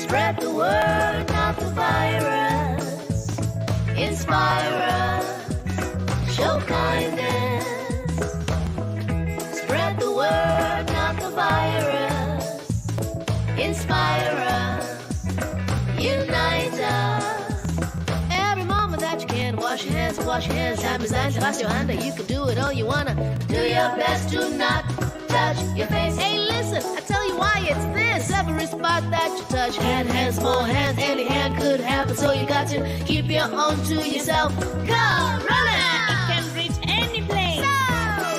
Spread the word, not the virus. Inspire us, show kindness. Spread the word, not the virus. Inspire us, unite us. Every moment that you can, wash your hands, time is time to wash your hand. You can do it all you wanna. Do your best to not touch your face. Hey, listen, I tell you why it's this. Every spot that you touch, hand, small hands, any hand could happen. So you got to keep your own to yourself. Come, run it! It can reach any place. So,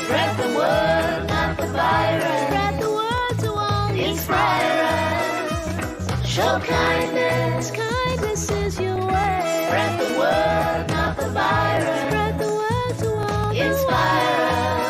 spread the word, not the virus. Spread the word to all. Inspire us. Show kindness. Kindness is your way. Spread the word, not the virus. Spread the word to all. Inspire us.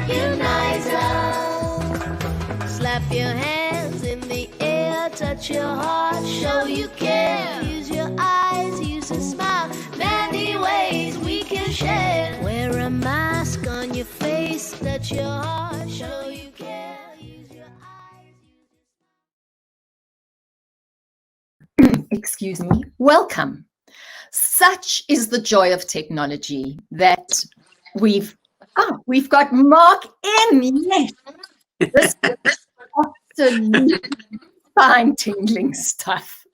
Unite us. Slap your hands in the air. Touch your heart. Show you care. Use your eyes. Use a smile. Many ways we can share. Wear a mask on your face. Touch your heart. Show you care. Use your eyes. Excuse me. Welcome. Such is the joy of technology that we've got Marc in. Yes. This is absolutely spine-tingling stuff.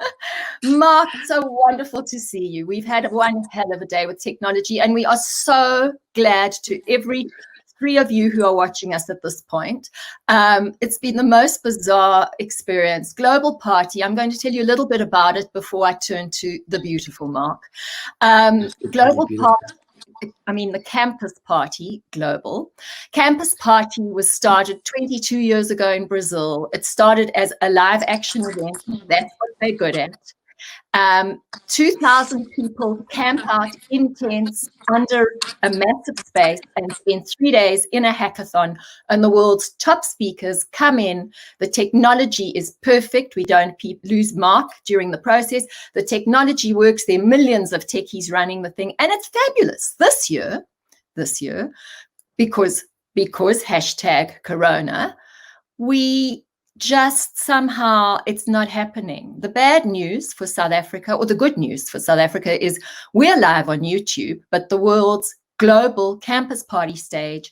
Marc, so wonderful to see you. We've had one hell of a day with technology, and we are so glad to every three of you who are watching us at this point. It's been the most bizarre experience. Global party. I'm going to tell you a little bit about it before I turn to the beautiful Marc. Global party. The campus party, global. Campus party was started 22 years ago in Brazil. It started as a live action event. That's what they're good at. 2,000 people camp out in tents under a massive space and spend 3 days in a hackathon, and the world's top speakers come in. The technology is perfect. We don't lose Marc during the process. The technology works. There are millions of techies running the thing, and it's fabulous. This year, because hashtag Corona, we just somehow it's not happening. The bad news for South Africa, or the good news for South Africa, is we're live on YouTube, but the world's global campus party stage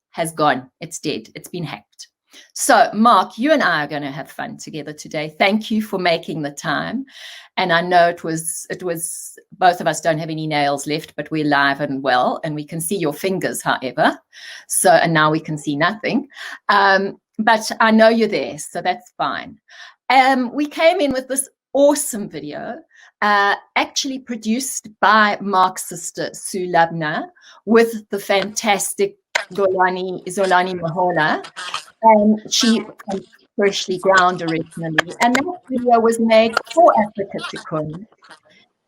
has gone. It's dead. It's been hacked. So, Marc, you and I are going to have fun together today. Thank you for making the time. And I know it was both of us don't have any nails left, but we're live and well, and we can see your fingers, however. So, and now we can see nothing. But I know you're there, so that's fine. We came in with this awesome video, actually produced by Marc's sister, Sue Lubner, with the fantastic Zolani Mahola. She was freshly ground originally. And that video was made for Africa Tikkun.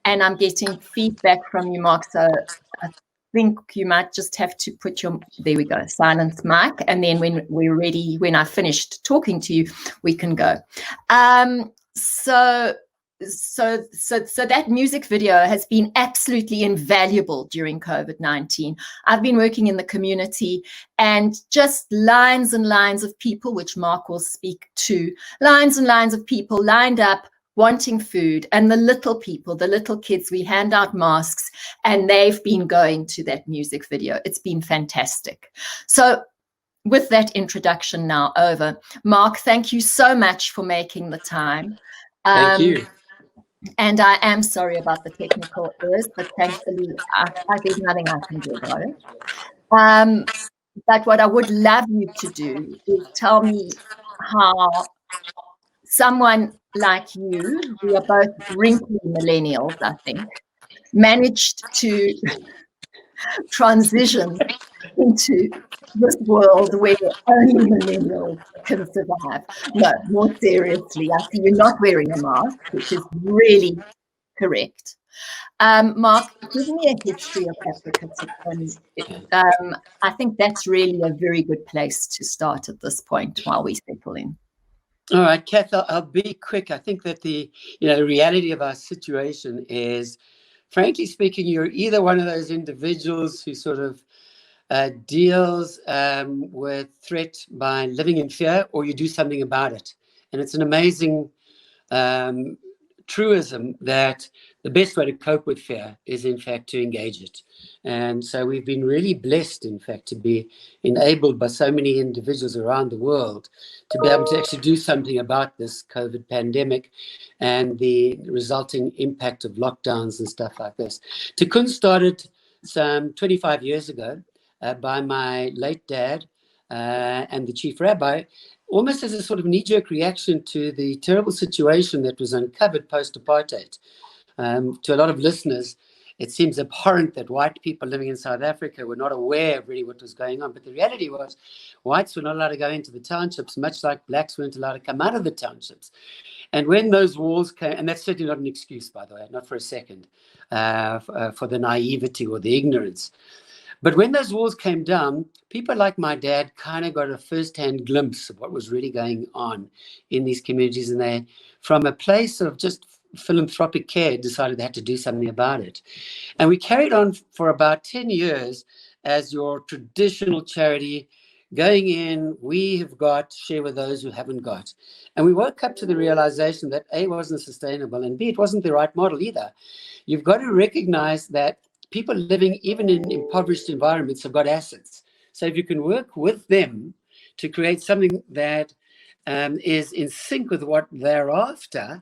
And I'm getting feedback from you, Marc, so I think you might just have to put there we go, silence mic, and then when we're ready, when I finished talking to you, we can go. So that music video has been absolutely invaluable during COVID-19. I've been working in the community, and just lines and lines of people, which Marc will speak to, lines and lines of people lined up wanting food, and the little people, the little kids, we hand out masks, and they've been going to that music video. It's been fantastic. So with that introduction now over, Marc, thank you so much for making the time. Thank you. And I am sorry about the technical errors, but thankfully there's nothing I can do about it. But what I would love you to do is tell me how someone like you, we are both wrinkly millennials, I think, managed to transition into this world where only millennials can survive. No, more seriously, I see you're not wearing a mask, which is really correct. Marc, give me a history of Africa Tikkun. I think that's really a very good place to start at this point while we settle in. All right, Kath, I'll be quick. I think that the reality of our situation is, frankly speaking, you're either one of those individuals who sort of deals with threat by living in fear, or you do something about it. And it's an amazing truism that the best way to cope with fear is, in fact, to engage it. And so we've been really blessed, in fact, to be enabled by so many individuals around the world to be able to actually do something about this COVID pandemic and the resulting impact of lockdowns and stuff like this. Tikkun started some 25 years ago by my late dad and the chief rabbi, almost as a sort of knee-jerk reaction to the terrible situation that was uncovered post-apartheid. To a lot of listeners, it seems abhorrent that white people living in South Africa were not aware of really what was going on. But the reality was whites were not allowed to go into the townships, much like blacks weren't allowed to come out of the townships. And when those walls came, and that's certainly not an excuse, by the way, not for a second, for the naivety or the ignorance. But when those walls came down, people like my dad kind of got a first-hand glimpse of what was really going on in these communities. And they, from a place of just philanthropic care, decided they had to do something about it. And we carried on for about 10 years as your traditional charity, going in, we have got, share with those who haven't got. And we woke up to the realization that A, wasn't sustainable, and B, it wasn't the right model either. You've got to recognize that people living even in impoverished environments have got assets. So if you can work with them to create something that is in sync with what they're after,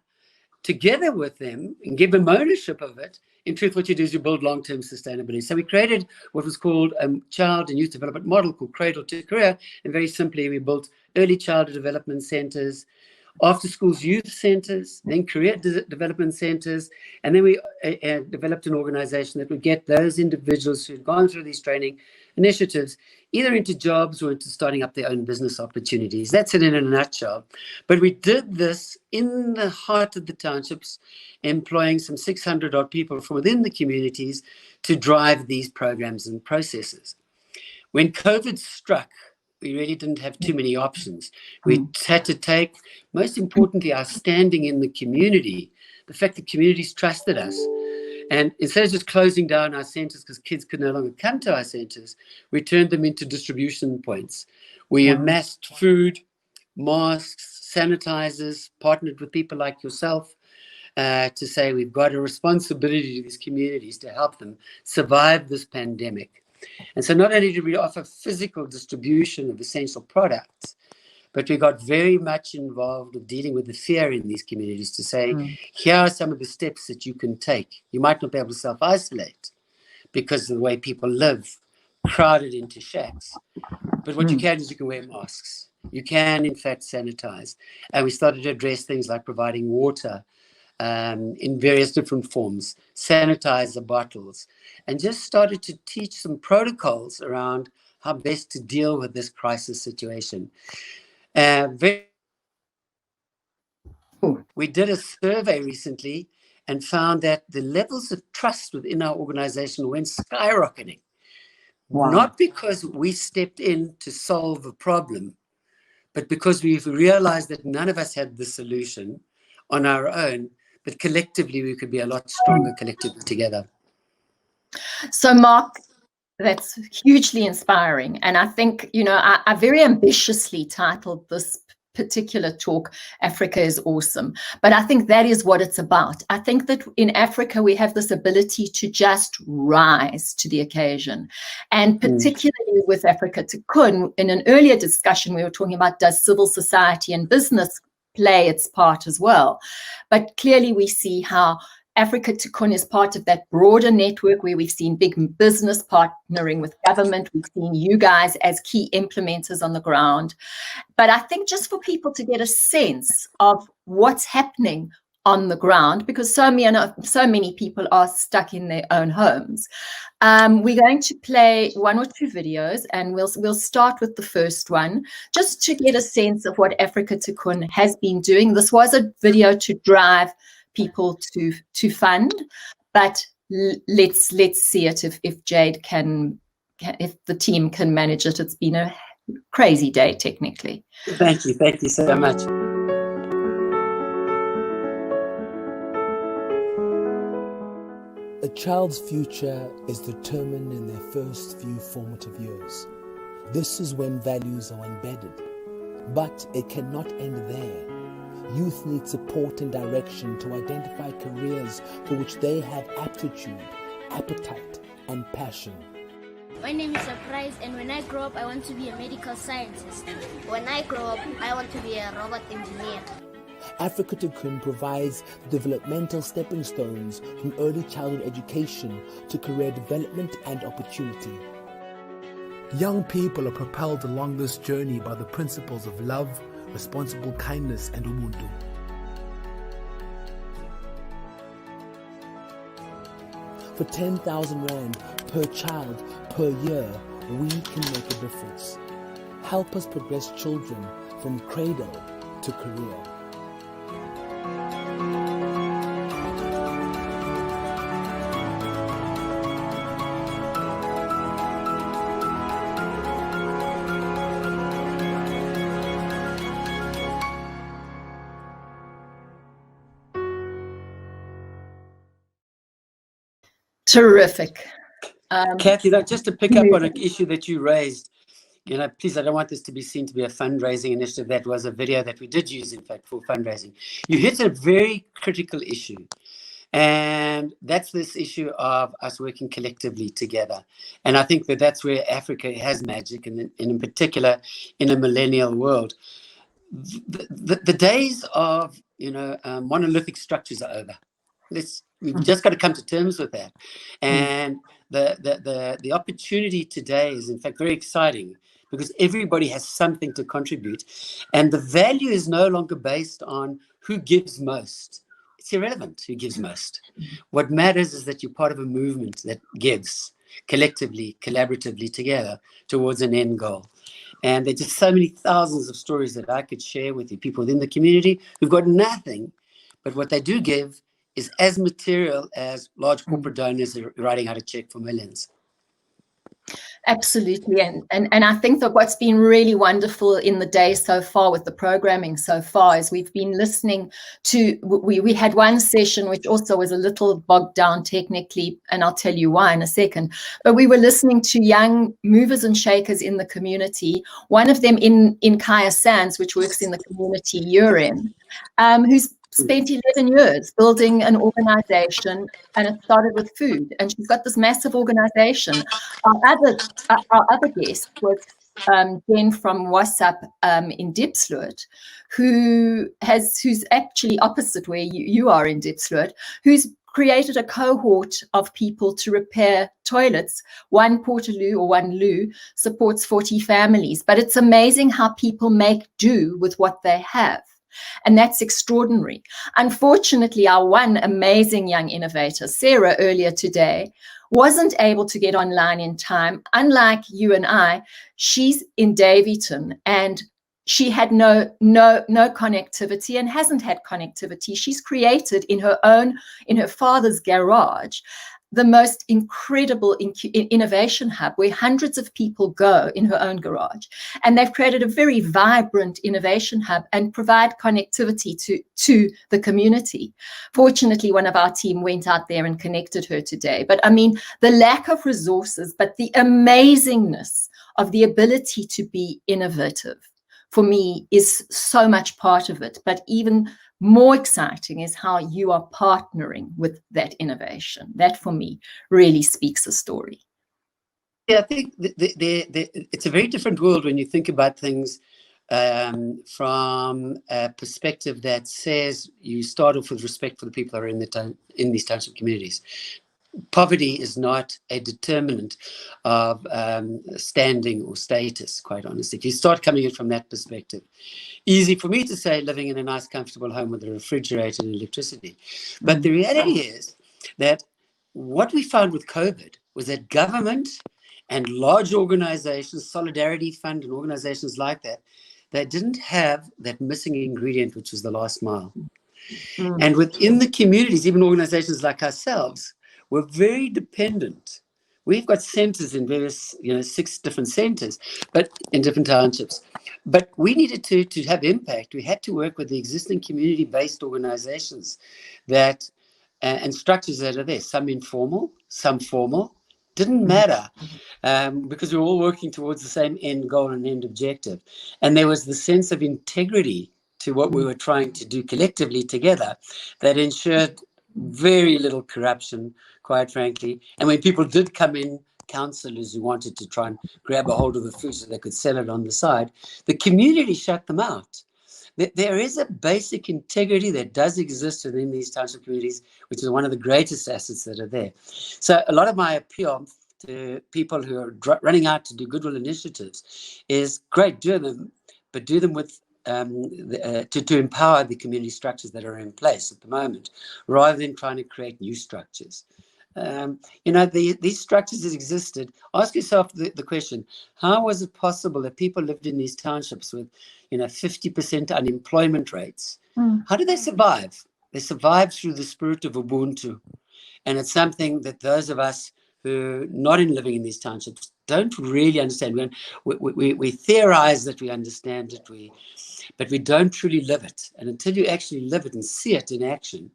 together with them and give them ownership of it, in truth, what you do is you build long-term sustainability. So we created what was called a child and youth development model called Cradle to Career. And very simply, we built early childhood development centers, after schools youth centers, then career development centers. And then we developed an organization that would get those individuals who'd gone through these training initiatives either into jobs or into starting up their own business opportunities. That's it in a nutshell. But we did this in the heart of the townships, employing some 600 odd people from within the communities to drive these programs and processes. When COVID struck, we really didn't have too many options. We had to take, most importantly, our standing in the community, the fact that communities trusted us. And instead of just closing down our centers because kids could no longer come to our centers, we turned them into distribution points. We amassed food, masks, sanitizers, partnered with people like yourself to say we've got a responsibility to these communities to help them survive this pandemic. And so not only did we offer physical distribution of essential products, but we got very much involved with dealing with the fear in these communities to say, here are some of the steps that you can take. You might not be able to self-isolate because of the way people live, crowded into shacks. But what you can do is you can wear masks. You can, in fact, sanitize. And we started to address things like providing water in various different forms, sanitizer bottles, and just started to teach some protocols around how best to deal with this crisis situation. We did a survey recently and found that the levels of trust within our organization went skyrocketing. Not because we stepped in to solve a problem, but because we've realized that none of us had the solution on our own, but collectively we could be a lot stronger collectively together. So, Marc, that's hugely inspiring. And I think, you know, I very ambitiously titled this particular talk, Africa is Awesome. But I think that is what it's about. I think that in Africa, we have this ability to just rise to the occasion. And particularly with Africa Tikkun, in an earlier discussion, we were talking about, does civil society and business play its part as well? But clearly we see how Africa Tikkun is part of that broader network where we've seen big business partnering with government. We've seen you guys as key implementers on the ground. But I think just for people to get a sense of what's happening on the ground, because so many people are stuck in their own homes. We're going to play one or two videos, and we'll start with the first one, just to get a sense of what Africa Tikkun has been doing. This was a video to drive people to fund, but let's see it if Jade can, if the team can manage it. It's been a crazy day technically. Thank you so much. A child's future is determined in their first few formative years. This is when values are embedded. But it cannot end there. Youth need support and direction to identify careers for which they have aptitude, appetite, and passion. My name is Surprise, and when I grow up, I want to be a medical scientist. When I grow up, I want to be a robot engineer. Africa to Kun provides developmental stepping stones from early childhood education to career development and opportunity. Young people are propelled along this journey by the principles of love, responsible kindness, and ubuntu. For 10,000 Rand per child per year, we can make a difference. Help us progress children from cradle to career. Terrific. Kathy, just to pick up on an issue that you raised, please, I don't want this to be seen to be a fundraising initiative. That was a video that we did use, in fact, for fundraising. You hit a very critical issue, and that's this issue of us working collectively together. And I think that that's where Africa has magic, and in particular, in a millennial world. The days of, monolithic structures are over. We've just got to come to terms with that. And the opportunity today is, in fact, very exciting because everybody has something to contribute. And the value is no longer based on who gives most. It's irrelevant who gives most. What matters is that you're part of a movement that gives collectively, collaboratively together towards an end goal. And there's just so many thousands of stories that I could share with you, people within the community who've got nothing, but what they do give is as material as large corporate donors are writing out a check for millions. Absolutely. And I think that what's been really wonderful in the day so far with the programming so far is we've been listening to, we had one session which also was a little bogged down technically, and I'll tell you why in a second, but we were listening to young movers and shakers in the community, one of them in Kaya Sands, which works in the community you're in, who's spent 11 years building an organization, and it started with food, and she's got this massive organization. Our other guest was Jen from WhatsApp in Diepsloot, who's actually opposite where you are in Diepsloot, who's created a cohort of people to repair toilets. One Portaloo or one loo supports 40 families, but it's amazing how people make do with what they have. And that's extraordinary. Unfortunately, our one amazing young innovator, Sarah, earlier today, wasn't able to get online in time. Unlike you and I, she's in Daveyton and she had no connectivity and hasn't had connectivity. She's created in her father's garage, the most incredible innovation hub where hundreds of people go in her own garage. And they've created a very vibrant innovation hub and provide connectivity to the community. Fortunately, one of our team went out there and connected her today. But I mean, the lack of resources, but the amazingness of the ability to be innovative, for me, is so much part of it. But even more exciting is how you are partnering with that innovation. That, for me, really speaks a story. Yeah, I think it's a very different world when you think about things from a perspective that says you start off with respect for the people who are in these township communities. Poverty is not a determinant of standing or status, quite honestly. If you start coming in from that perspective, easy for me to say living in a nice, comfortable home with a refrigerator and electricity. But the reality is that what we found with COVID was that government and large organizations, Solidarity Fund and organizations like that, they didn't have that missing ingredient, which was the last mile. And within the communities, even organizations like ourselves, we're very dependent. We've got centers in various, 6 different centers, but in different townships. But we needed to have impact. We had to work with the existing community-based organizations that and structures that are there, some informal, some formal. Didn't matter because we were all working towards the same end goal and end objective. And there was the sense of integrity to what we were trying to do collectively together that ensured very little corruption, quite frankly. And when people did come in, councillors who wanted to try and grab a hold of the food so they could sell it on the side, the community shut them out. There is a basic integrity that does exist within these township communities, which is one of the greatest assets that are there. So a lot of my appeal to people who are running out to do goodwill initiatives is great, do them, but do them with to empower the community structures that are in place at the moment, rather than trying to create new structures. These structures that existed, ask yourself the question, how was it possible that people lived in these townships with 50% unemployment rates? How did they survive? They survived through the spirit of Ubuntu. And it's something that those of us who are not living in these townships don't really understand. We theorize that we understand it, but we don't truly live it. And until you actually live it and see it in action,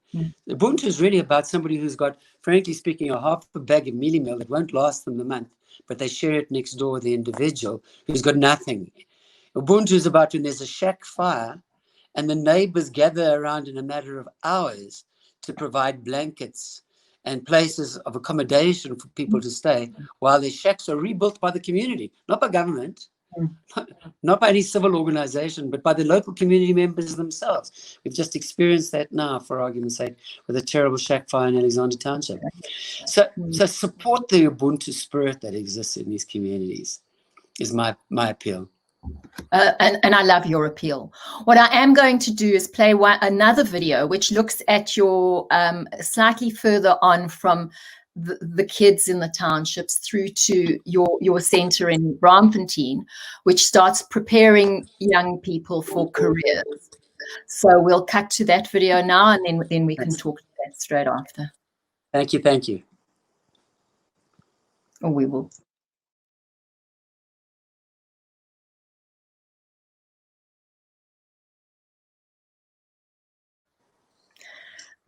Ubuntu is really about somebody who's got, frankly speaking, a half a bag of mealie meal that won't last them the month, but they share it next door with the individual who's got nothing. Ubuntu is about when there's a shack fire and the neighbors gather around in a matter of hours to provide blankets and places of accommodation for people to stay while their shacks are rebuilt by the community, not by government, not by any civil organization, but by the local community members themselves. We've just experienced that now, for argument's sake, with a terrible shack fire in Alexander Township. So support the Ubuntu spirit that exists in these communities is my appeal. And I love your appeal. What I am going to do is play another video which looks at your slightly further on from the kids in the townships through to your center in Braamfontein, which starts preparing young people for careers. So we'll cut to that video now, and then we can talk to that straight after. Thank you. Or we will.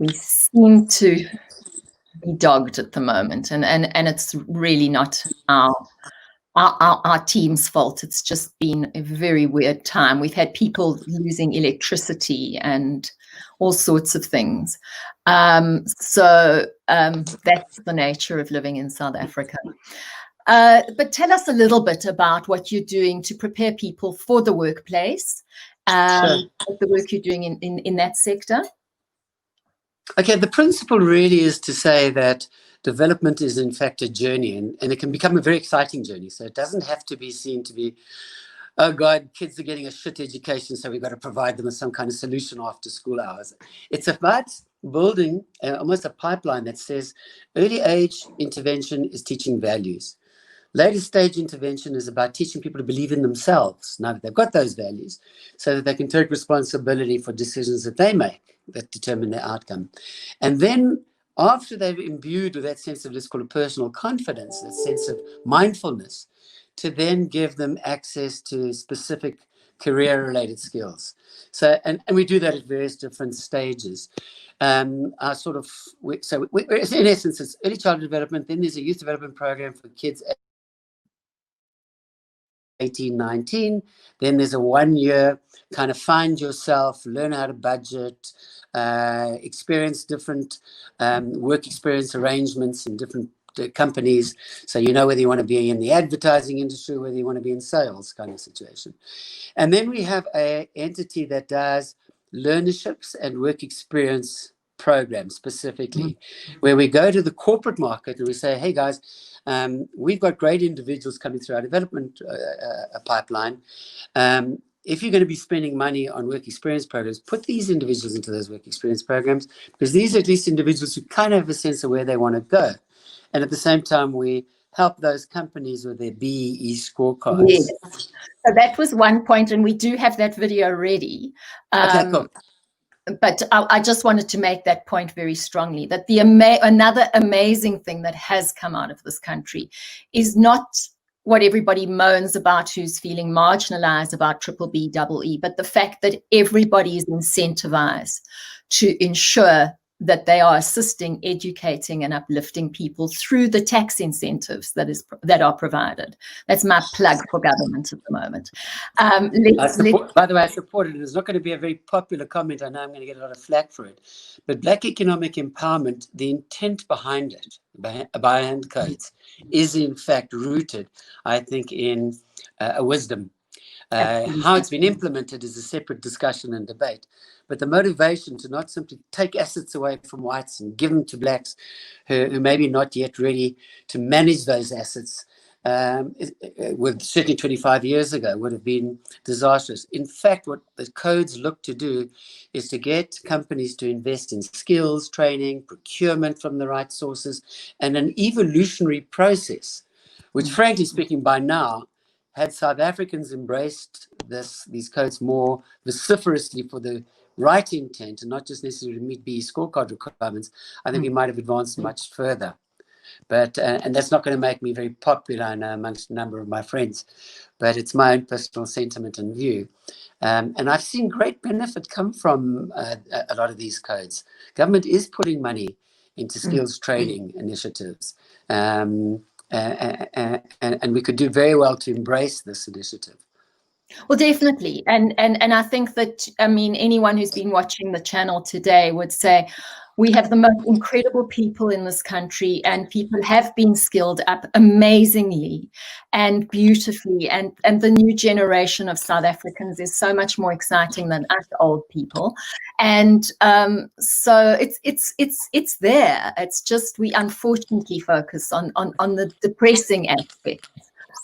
We seem to be dogged at the moment, and it's really not our team's fault. It's just been a very weird time. We've had people losing electricity and all sorts of things. So that's the nature of living in South Africa. But tell us a little bit about what you're doing to prepare people for the workplace, Sure. the work you're doing in that sector. Okay, the principle really is to say that development is in fact a journey, and it can become a very exciting journey. So it doesn't have to be seen to be, oh God, kids are getting a shit education, so we've got to provide them with some kind of solution after school hours. It's about building almost a pipeline that says early age intervention is teaching values. Later stage intervention is about teaching people to believe in themselves, now that they've got those values, so that they can take responsibility for decisions that they make that determine their outcome. And then after they've imbued with that sense of, let's call it personal confidence, that sense of mindfulness, to then give them access to specific career-related skills. So, and we do that at various different stages. In essence, it's early childhood development, then there's a youth development program for kids 18, 19, then there's a 1 year kind of find yourself, learn how to budget, experience different work experience arrangements in different companies, so you know whether you want to be in the advertising industry or whether you want to be in sales kind of situation. And then we have an entity that does learnerships and work experience programs specifically, where we go to the corporate market and we say, hey guys, we've got great individuals coming through our development pipeline. If you're going to be spending money on work experience programs, put these individuals into those work experience programs, because these are at least individuals who kind of have a sense of where they want to go. And at the same time, we help those companies with their BEE scorecards. Yes. So that was one point, and we do have that video ready. Okay, cool. But I just wanted to make that point very strongly, that another amazing thing that has come out of this country is not what everybody moans about who's feeling marginalized about BBBEE, but the fact that everybody is incentivized to ensure that they are assisting, educating, and uplifting people through the tax incentives that are provided. That's my plug for government at the moment. By the way, I support it. It's not going to be a very popular comment. I know I'm going to get a lot of flack for it. But Black economic empowerment, the intent behind it, behind codes, is in fact rooted, I think, in a wisdom. How it's been implemented is a separate discussion and debate. But the motivation to not simply take assets away from whites and give them to blacks who maybe not yet ready to manage those assets, with certainly 25 years ago, would have been disastrous. In fact, what the codes look to do is to get companies to invest in skills, training, procurement from the right sources, and an evolutionary process, which frankly speaking, by now, had South Africans embraced these codes more vociferously for the right intent and not just necessarily meet BE scorecard requirements, I think we might have advanced much further. But and that's not going to make me very popular, I know, amongst a number of my friends, but it's my own personal sentiment and view. And I've seen great benefit come from a lot of these codes. Government is putting money into skills training initiatives. And we could do very well to embrace this initiative. Well, definitely. And I think that, I mean, anyone who's been watching the channel today would say we have the most incredible people in this country, and people have been skilled up amazingly and beautifully. And the new generation of South Africans is so much more exciting than us old people. And so it's there. It's just we unfortunately focus on the depressing aspects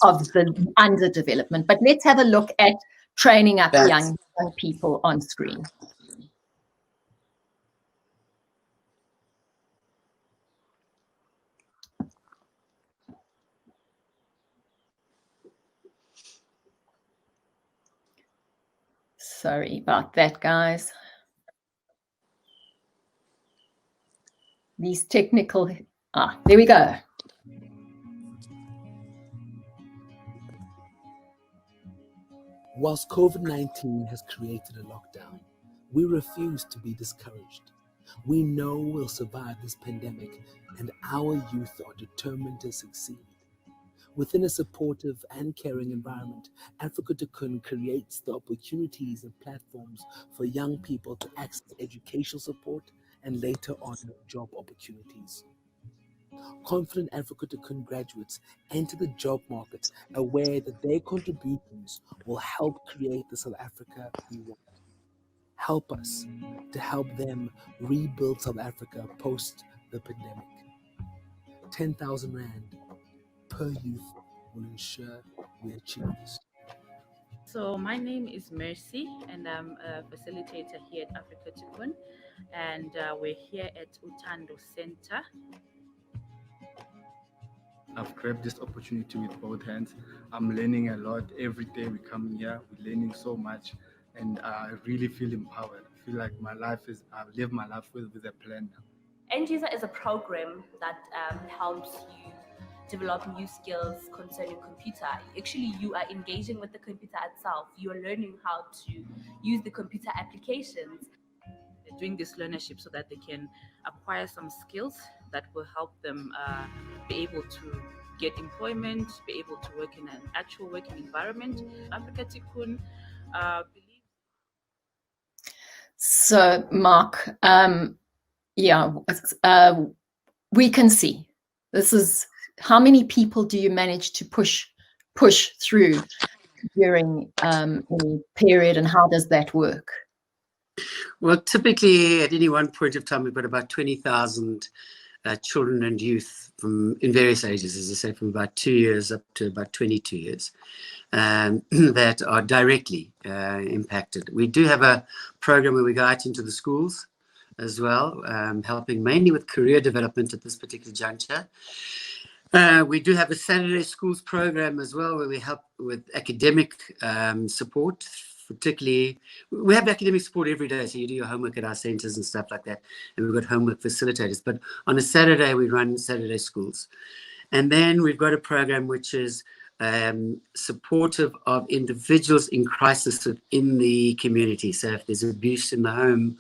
of the underdevelopment. But let's have a look at training up young people on screen. Sorry about that, guys. These technical, there we go. Whilst COVID-19 has created a lockdown, we refuse to be discouraged. We know we'll survive this pandemic, and our youth are determined to succeed. Within a supportive and caring environment, Africa Tikkun creates the opportunities and platforms for young people to access educational support and later on job opportunities. Confident Africa Tikkun graduates enter the job market aware that their contributions will help create the South Africa we want. Help us to help them rebuild South Africa post the pandemic. 10,000 Rand per youth will ensure we achieve this. So my name is Mercy, and I'm a facilitator here at Africa Tikkun, and we're here at Utando Center. I've grabbed this opportunity with both hands. I'm learning a lot. Every day we come here, we're learning so much, and I really feel empowered. I feel like I live my life with a plan now. NGISA is a program that helps you develop new skills concerning computer. Actually, you are engaging with the computer itself. You are learning how to use the computer applications. They're doing this learnership so that they can acquire some skills that will help them be able to get employment, be able to work in an actual working environment. Africa Tikkun believes. So, Mark, we can see this is how many people do you manage to push through during any period, and how does that work? Well, typically at any one point of time, we've got about 20,000 children and youth in various ages, as I say, from about 2 years up to about 22 years, that are directly impacted. We do have a program where we go out into the schools as well, helping mainly with career development at this particular juncture. We do have a Saturday schools program as well, where we help with academic support. Particularly, we have academic support every day, so you do your homework at our centres and stuff like that, and we've got homework facilitators. But on a Saturday, we run Saturday schools. And then we've got a program which is supportive of individuals in crisis in the community. So if there's abuse in the home,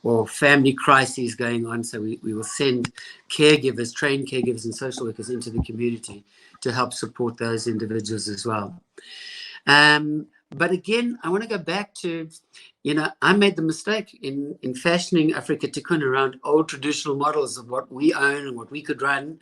or family crises going on. So we will send caregivers, trained caregivers and social workers into the community to help support those individuals as well. But again, I want to go back to, I made the mistake in fashioning Africa Tikkun around old traditional models of what we own and what we could run.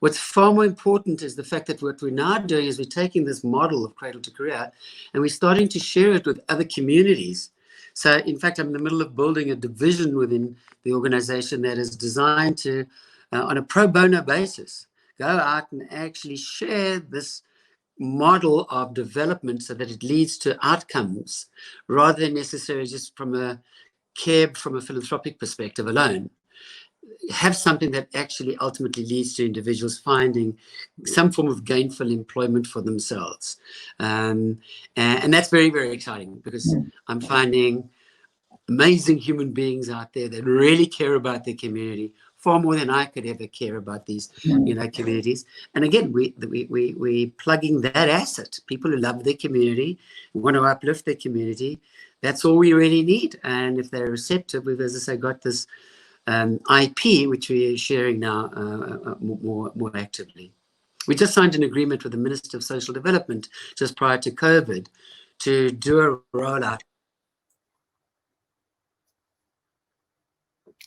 What's far more important is the fact that what we're now doing is we're taking this model of cradle to career and we're starting to share it with other communities. So in fact, I'm in the middle of building a division within the organization that is designed to, on a pro bono basis, go out and actually share this model of development so that it leads to outcomes rather than necessarily just from a philanthropic perspective alone. Have something that actually ultimately leads to individuals finding some form of gainful employment for themselves. And that's very, very exciting because I'm finding amazing human beings out there that really care about their community far more than I could ever care about these, communities. And again, we plugging that asset. People who love their community, want to uplift their community. That's all we really need. And if they're receptive, we've, as I say, got this IP, which we are sharing now more actively. We just signed an agreement with the Minister of Social Development just prior to COVID to do a rollout.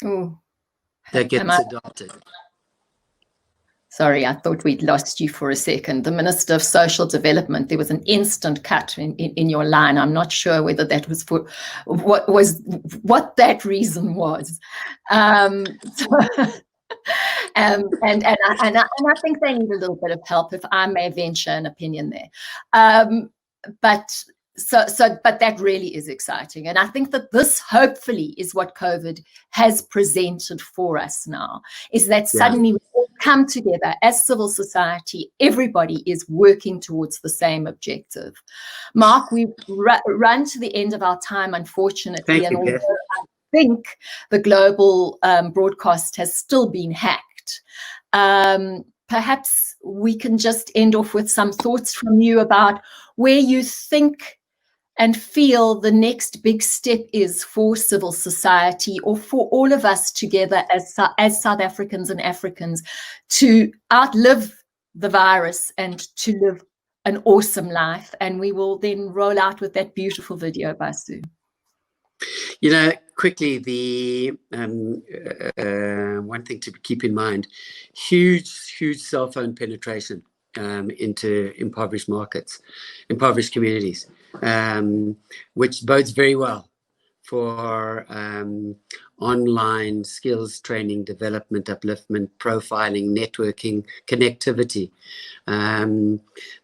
Oh, that gets adopted. Sorry, I thought we'd lost you for a second. The Minister of Social Development, there was an instant cut in your line. I'm not sure whether that was for what that reason was. And I think they need a little bit of help, if I may venture an opinion there. But that really is exciting. And I think that this hopefully is what COVID has presented for us now, is that suddenly we all come together as civil society. Everybody is working towards the same objective. Mark, we've run to the end of our time, unfortunately. Thank you, although I think the global broadcast has still been hacked. Perhaps we can just end off with some thoughts from you about where you think and feel the next big step is for civil society, or for all of us together as South Africans and Africans, to outlive the virus and to live an awesome life. And we will then roll out with that beautiful video, Basu. Quickly, the one thing to keep in mind, huge cell phone penetration into impoverished markets, impoverished communities, which bodes very well for online skills training, development, upliftment, profiling, networking, connectivity.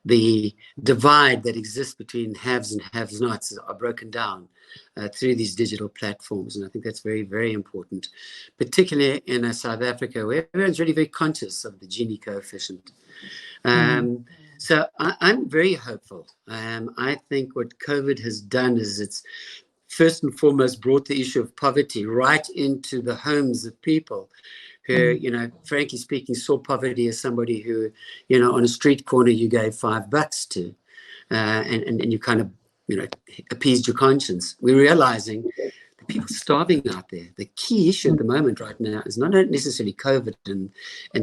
The divide that exists between haves and have-nots are broken down through these digital platforms. And I think that's very, very important, particularly in South Africa, where everyone's really very conscious of the Gini coefficient. So I'm very hopeful. I think what COVID has done is it's first and foremost brought the issue of poverty right into the homes of people who, frankly speaking, saw poverty as somebody who, on a street corner you gave $5 to, and you kind of, appeased your conscience. We're realizing that people are starving out there. The key issue at the moment right now is not necessarily COVID and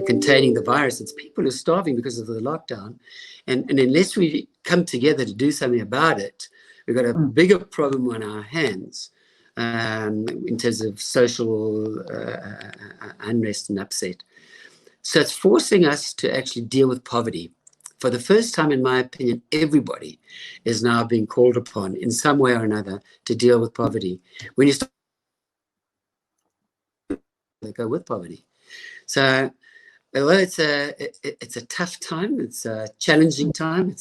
containing the virus. It's people who are starving because of the lockdown. And unless we come together to do something about it, we've got a bigger problem on our hands in terms of social unrest and upset. So it's forcing us to actually deal with poverty. For the first time, in my opinion, everybody is now being called upon in some way or another to deal with poverty. When you start, they go with poverty. So although it's a tough time, it's a challenging time,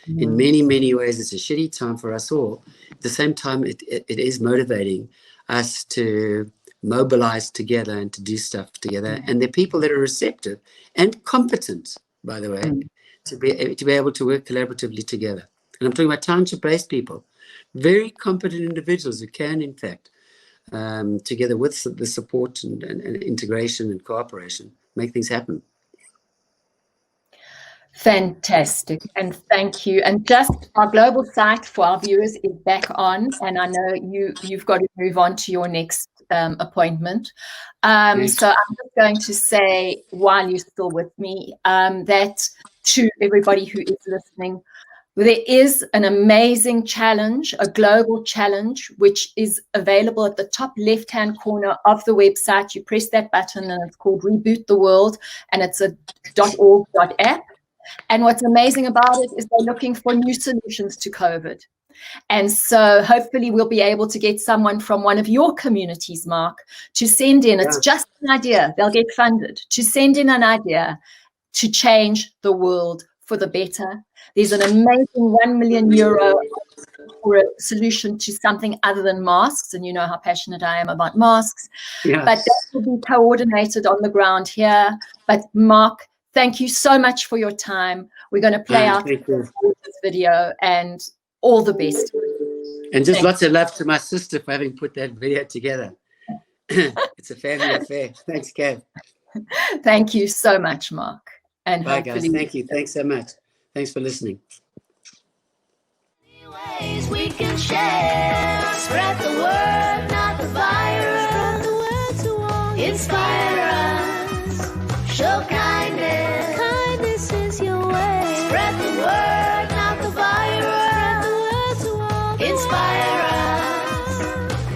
in many ways it's a shitty time for us all. At the same time, it is motivating us to mobilize together and to do stuff together. And there are people that are receptive and competent, by the way, to be able to work collaboratively together. And I'm talking about township-based people, very competent individuals who can, in fact, together with the support and integration and cooperation, make things happen. Fantastic, and thank you. And just our global site for our viewers is back on, and I know you've got to move on to your next appointment. So I'm just going to say, while you're still with me, that to everybody who is listening, there is an amazing challenge, a global challenge, which is available at the top left-hand corner of the website. You press that button and it's called Reboot the World, and it's a .org.app. And what's amazing about it is they're looking for new solutions to COVID. And so hopefully we'll be able to get someone from one of your communities, Marc, to send in. It's just an idea. They'll get funded to send in an idea to change the world for the better. There's an amazing €1 million for a solution to something other than masks. And you know how passionate I am about masks. Yes. But that will be coordinated on the ground here. But Marc, thank you so much for your time. We're going to play out this video, and all the best. And just lots of love to my sister for having put that video together. It's a family affair. Thanks, Kev. Thank you so much, Marc. And bye, guys. Thank you. Thanks so much. Thanks for listening. Ways we can share. Spread the word, not the virus. Spread the word to all. Inspire us. Show kindness. Kindness is your way. Spread the word, not the virus. Spread the word to all. Inspire us.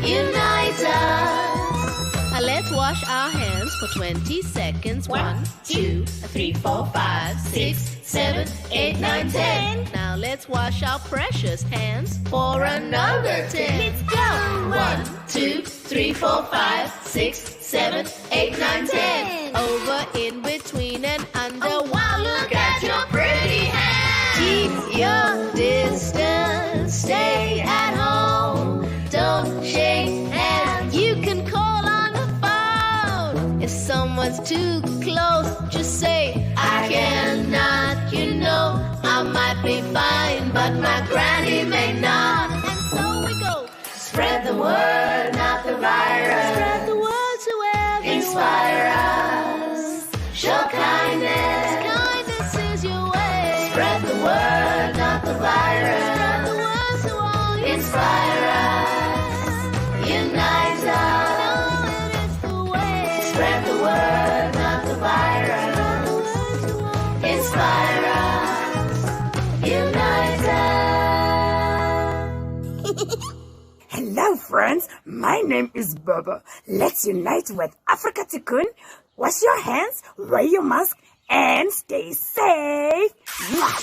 Unite us. Let's wash our hands for 20 seconds. 1, 2, 3, 4, 5, 6, 7, 8, 9, 10. Now let's wash our precious hands for another 10. Let's go. 1, 2, 3, 4, 5, 6, 7, 8, 9, 10. Over, in between, and under. Oh, wow, look at your pretty hands. Keep your distance. Stay at home. Don't shake hands. You can call on the phone. If someone's too close, just say, I cannot, you know. I might be fine, but my granny may not. And so we go. Spread the word, not the virus. Spread the word to everyone. Inspire us. Show kindness. Kindness is your way. Spread the word, not the virus. Spread the word to all. Inspire us. Unite us. Know it is the way. Spread the word, not the virus. Spread the word to all. Inspire us. Unite us. Hello friends, my name is Baba. Let's unite with Africa Tikkun. Wash your hands, wear your mask, and stay safe. Mwah.